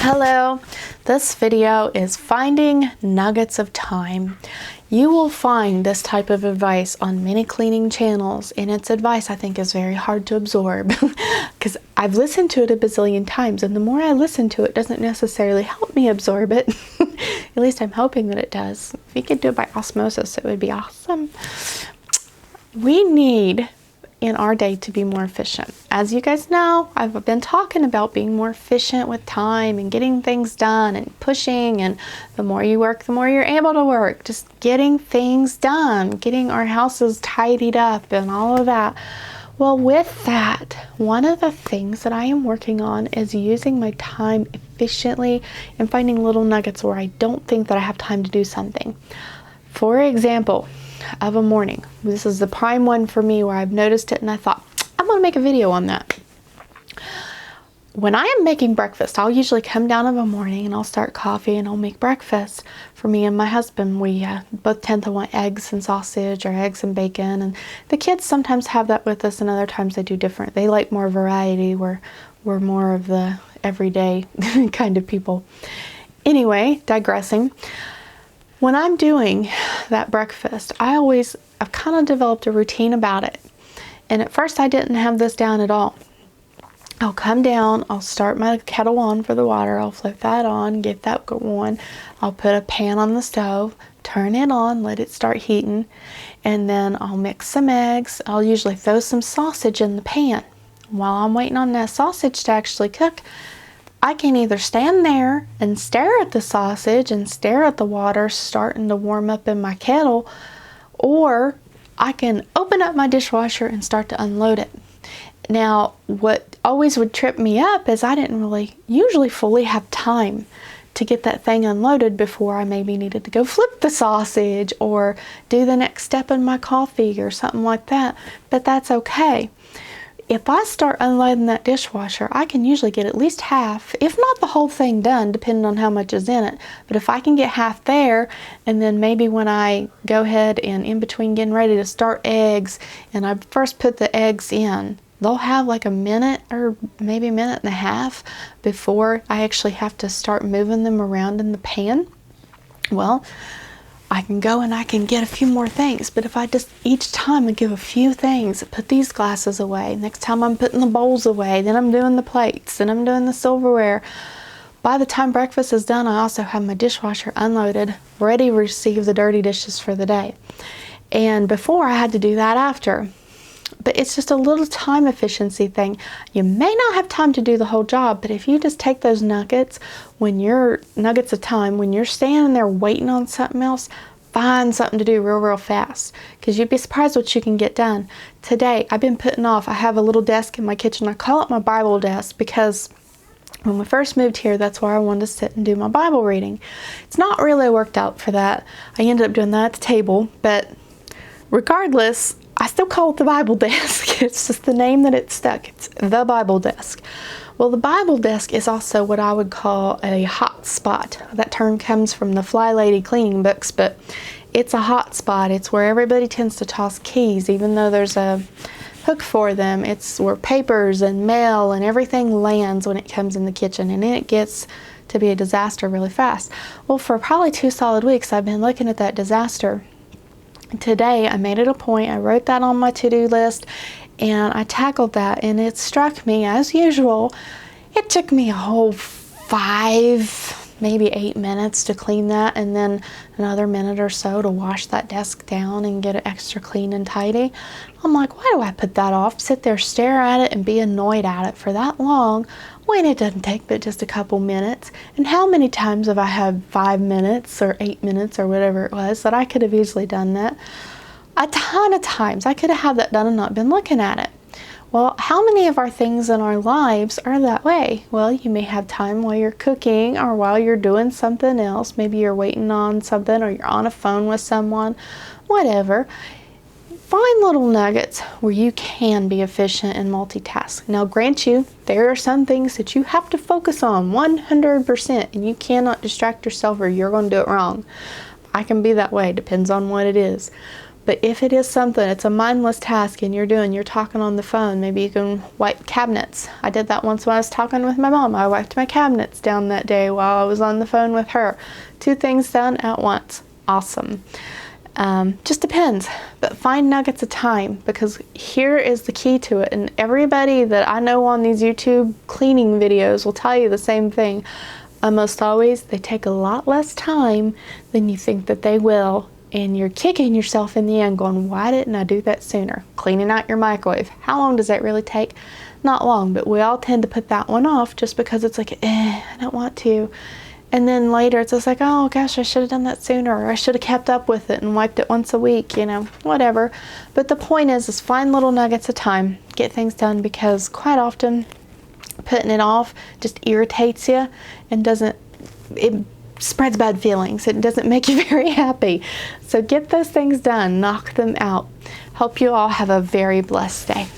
Hello, this video is finding nuggets of time. You will find this type of advice on many cleaning channels, and its advice I think is very hard to absorb because I've listened to it a bazillion times, and the more I listen to it, it doesn't necessarily help me absorb it. At least I'm hoping that it does. If you could do it by osmosis, it would be awesome. We need in our day to be more efficient. As you guys know, I've been talking about being more efficient with time and getting things done and pushing, and the more you work, the more you're able to work. Just getting things done, getting our houses tidied up and all of that. Well, with that, one of the things that I am working on is using my time efficiently and finding little nuggets where I don't think that I have time to do something. For example, of a morning. This is the prime one for me where I've noticed it and I thought, I'm going to make a video on that. When I am making breakfast, I'll usually come down of a morning and I'll start coffee and I'll make breakfast for me and my husband. We both tend to want eggs and sausage or eggs and bacon, and the kids sometimes have that with us and other times they do different. They like more variety. We're more of the everyday kind of people. Anyway, digressing. When I'm doing that breakfast, I've kind of developed a routine about it. And at first I didn't have this down at all. I'll come down, I'll start my kettle on for the water, I'll flip that on, get that going. I'll put a pan on the stove, turn it on, let it start heating, and then I'll mix some eggs. I'll usually throw some sausage in the pan. While I'm waiting on that sausage to actually cook, I can either stand there and stare at the sausage and stare at the water starting to warm up in my kettle, or I can open up my dishwasher and start to unload it. Now, what always would trip me up is I didn't really usually fully have time to get that thing unloaded before I maybe needed to go flip the sausage or do the next step in my coffee or something like that, but that's okay. If I start unloading that dishwasher, I can usually get at least half, if not the whole thing done, depending on how much is in it. But if I can get half there, and then maybe when I go ahead and in between getting ready to start eggs, and I first put the eggs in, they'll have like a minute or maybe a minute and a half before I actually have to start moving them around in the pan. Well, I can go and I can get a few more things, but if I just each time I give a few things, put these glasses away, next time I'm putting the bowls away, then I'm doing the plates, then I'm doing the silverware. By the time breakfast is done, I also have my dishwasher unloaded, ready to receive the dirty dishes for the day. And before I had to do that after. But it's just a little time efficiency thing. You may not have time to do the whole job, but if you just take those nuggets of time, when you're standing there waiting on something else, find something to do real fast, because you'd be surprised what you can get done. Today, I've been putting off, I have a little desk in my kitchen. I call it my Bible desk because when we first moved here, that's where I wanted to sit and do my Bible reading. It's not really worked out for that. I ended up doing that at the table, but regardless, I still call it the Bible desk. It's just the name that it's stuck. It's the Bible desk. Well, the Bible desk is also what I would call a hot spot. That term comes from the Fly Lady cleaning books, but it's a hot spot. It's where everybody tends to toss keys, even though there's a hook for them. It's where papers and mail and everything lands when it comes in the kitchen, and it gets to be a disaster really fast. Well, for probably 2 solid weeks, I've been looking at that disaster. Today I made it a point, I wrote that on my to-do list and I tackled that, and it struck me, as usual, it took me a whole 5, maybe 8 minutes to clean that, and then another minute or so to wash that desk down and get it extra clean and tidy. I'm like, why do I put that off, sit there, stare at it and be annoyed at it for that long when it doesn't take but just a couple minutes? And how many times have I had 5 minutes or 8 minutes or whatever it was that I could have easily done that? A ton of times I could have had that done and not been looking at it. Well, how many of our things in our lives are that way? Well, you may have time while you're cooking or while you're doing something else. Maybe you're waiting on something or you're on a phone with someone, whatever. Find little nuggets where you can be efficient and multitask. Now, grant you, there are some things that you have to focus on 100%, and you cannot distract yourself or you're going to do it wrong. I can be that way, depends on what it is. But if it is something, it's a mindless task and you're talking on the phone, maybe you can wipe cabinets. I did that once when I was talking with my mom. I wiped my cabinets down that day while I was on the phone with her. 2 things done at once. Awesome. Just depends, but find nuggets of time, because here is the key to it. And everybody that I know on these YouTube cleaning videos will tell you the same thing. Almost always, they take a lot less time than you think that they will. And you're kicking yourself in the end going, why didn't I do that sooner? Cleaning out your microwave. How long does that really take? Not long, but we all tend to put that one off just because it's like, I don't want to. And then later it's just like, oh gosh, I should have done that sooner, or I should have kept up with it and wiped it once a week, whatever. But the point is find little nuggets of time, get things done, because quite often putting it off just irritates you and it spreads bad feelings. It doesn't make you very happy. So get those things done, knock them out. Hope you all have a very blessed day.